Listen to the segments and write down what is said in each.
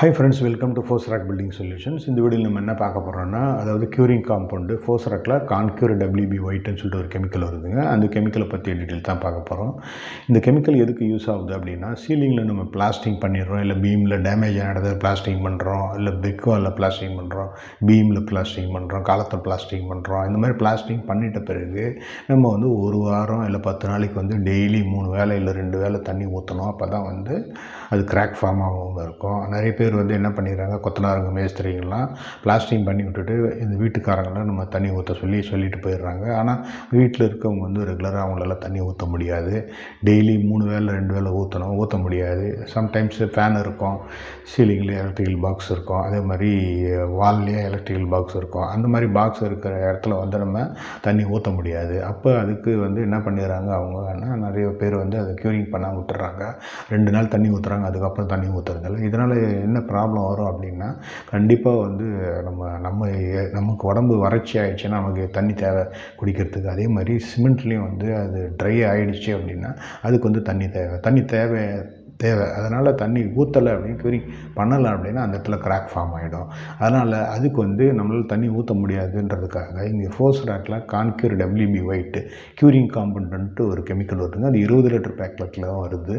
Hi friends, welcome to Fosrock Building Solutions. இந்த வீடியோவில் நம்ம என்ன பார்க்க போகிறோம்னா, அதாவது க்யூரிங் காம்பவுண்டு Fosrockல கான்க்யூர் WB ஒயிட்னு சொல்லிட்டு ஒரு கெமிக்கல் வருதுங்க. அந்த கெமிக்கலை பற்றி டீட்டெயில் தான் பார்க்க போகிறோம். இந்த கெமிக்கல் எதுக்கு யூஸ் ஆகுது அப்படின்னா, சீலிங்கில் நம்ம பிளாஸ்டிங் பண்ணிடுறோம், இல்லை பீமில் டேமேஜ் ஆன இடத்துல பிளாஸ்டிங் பண்ணுறோம், இல்லை பிரிக் வாலில் பிளாஸ்டிங் பண்ணுறோம், பீமில் பிளாஸ்டிங் பண்ணுறோம், காலத்தில் பிளாஸ்டிங் பண்ணுறோம். இந்த மாதிரி பிளாஸ்டிங் பண்ணிட்ட பிறகு நம்ம வந்து ஒரு வாரம் இல்லை 10 நாளைக்கு வந்து டெய்லி 3 வேளை இல்லை 2 வேளை தண்ணி ஊற்றணும். அப்போ தான் வந்து அது கிராக் ஃபார்ம் ஆகாமல் இருக்கும். நிறைய பேர் வந்து என்ன பண்ணிடுறாங்க, கொத்தனாருங்க மேஸ்திரிங்கெல்லாம் பிளாஸ்டிங் பண்ணி விட்டுட்டு இந்த வீட்டுக்காரங்களாம் நம்ம தண்ணி ஊற்ற சொல்லிட்டு போயிடுறாங்க. ஆனால் வீட்டில் இருக்கவங்க வந்து ரெகுலராக அவங்களால தண்ணி ஊற்ற முடியாது. டெய்லி 3 வேளை 2 வேளை ஊற்ற முடியாது. சம்டைம்ஸ் ஃபேன் இருக்கும், சீலிங்லேயே எலக்ட்ரிக்கல் பாக்ஸ் இருக்கும், அதே மாதிரி வால்லேயே எலக்ட்ரிக்கல் பாக்ஸ் இருக்கும். அந்த மாதிரி பாக்ஸ் இருக்கிற இடத்துல வந்து நம்ம தண்ணி ஊற்ற முடியாது. அப்போ அதுக்கு வந்து என்ன பண்ணிடுறாங்க அவங்க, நிறைய பேர் வந்து அதை க்யூரிங் பண்ணாமல் விட்டுறாங்க. 2 நாள் தண்ணி ஊற்றுறாங்க, அதுக்கப்புறம் தண்ணி ஊற்றுறதில்ல. இதனால் என்ன ப்ராப்ளம் வரும் அப்படின்னா, கண்டிப்பாக வந்து நமக்கு உடம்பு வறட்சி ஆகிடுச்சுன்னா நமக்கு தண்ணி தேவை குடிக்கிறதுக்கு. அதே மாதிரி சிமெண்ட்லேயும் வந்து அது ட்ரை ஆகிடுச்சு அப்படின்னா அதுக்கு வந்து தண்ணி தேவை. அதனால் தண்ணி ஊற்றலை அப்படின்னு க்யூரிங் பண்ணலை அப்படின்னா அந்த இடத்துல கிராக் ஃபார்ம் ஆகிடும். அதனால் அதுக்கு வந்து நம்மளால் தண்ணி ஊற்ற முடியாதுன்றதுக்காக இங்கே Fosrockல கான்க்யூர் WB ஒயிட்டு க்யூரிங் காம்பவுண்டுன்ட்டு ஒரு கெமிக்கல் வருதுங்க. அது 20 லிட்டர் பேக்கெட்டில் தான் வருது.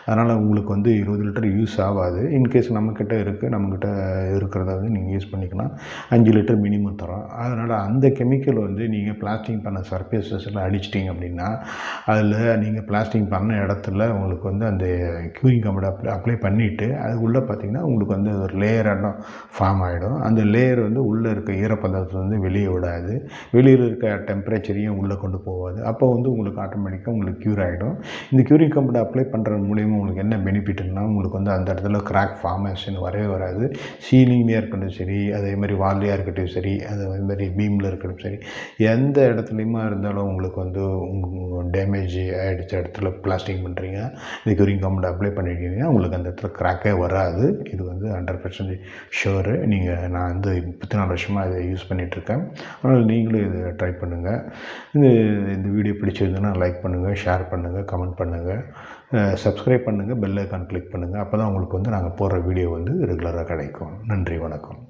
அதனால் உங்களுக்கு வந்து 20 லிட்டர் யூஸ் ஆகாது. இன்கேஸ் நம்மக்கிட்ட இருக்கிறத வந்து நீங்கள் யூஸ் பண்ணிக்கலாம். 5 லிட்டர் மினிமம் தரோம். அதனால் அந்த கெமிக்கல் வந்து நீங்கள் பிளாஸ்டிங் பண்ண சர்ஃபேஸஸில் அடிச்சிட்டிங்க அப்படின்னா, அதில் நீங்கள் பிளாஸ்டிங் பண்ண இடத்துல உங்களுக்கு வந்து அந்த க்யூரிங் காம்பவுண்ட் அப்ளை பண்ணிவிட்டு அதுக்குள்ளே பார்த்திங்கன்னா உங்களுக்கு வந்து ஒரு லேயராக ஃபார்ம் ஆகிடும். அந்த லேயர் வந்து உள்ளே இருக்க ஈரப்பதத்தை வந்து வெளியே விடாது, வெளியில் இருக்க டெம்பரேச்சரையும் உள்ளே கொண்டு போகாது. அப்போ வந்து உங்களுக்கு ஆட்டோமேட்டிக்காக உங்களுக்கு க்யூர் ஆகிடும். இந்த க்யூரிங் காம்பவுண்ட் அப்ளை பண்ணுறது மூலிமா உங்களுக்கு என்ன பெனிஃபிட்னா, உங்களுக்கு வந்து அந்த இடத்துல கிராக் ஃபார்மேஷன் வரவே வராது. சீலிங்லேயே இருக்கட்டும் சரி, அதே மாதிரி வால்லையாக இருக்கட்டும் சரி, அதே மாதிரி பீமில் இருக்கட்டும் சரி, எந்த இடத்துலையுமா இருந்தாலும் உங்களுக்கு வந்து டேமேஜ் ஆகிடுச்ச இடத்துல பிளாஸ்டிங் பண்ணுறீங்க, இந்த க்யூரிங் காம்பவுண்ட் அப்ளை பண்ணிட்டீங்கன்னா உங்களுக்கு அந்த இடத்துல கிராக்கே வராது. இது வந்து 100% ஷுவரு. நான் வந்து 34 வருஷமாக இதை யூஸ் பண்ணிகிட்ருக்கேன். அதனால் நீங்களும் இதை ட்ரை பண்ணுங்கள். இந்த வீடியோ பிடிச்சிருந்ததுன்னா லைக் பண்ணுங்கள், ஷேர் பண்ணுங்கள், கமெண்ட் பண்ணுங்கள், சப்ஸ்கிரைப் பண்ணுங்கள், பெல் ஐக்கான் கிளிக் பண்ணுங்கள். அப்போ தான் உங்களுக்கு வந்து நாங்கள் போடுற வீடியோ வந்து ரெகுலராக கிடைக்கும். நன்றி, வணக்கம்.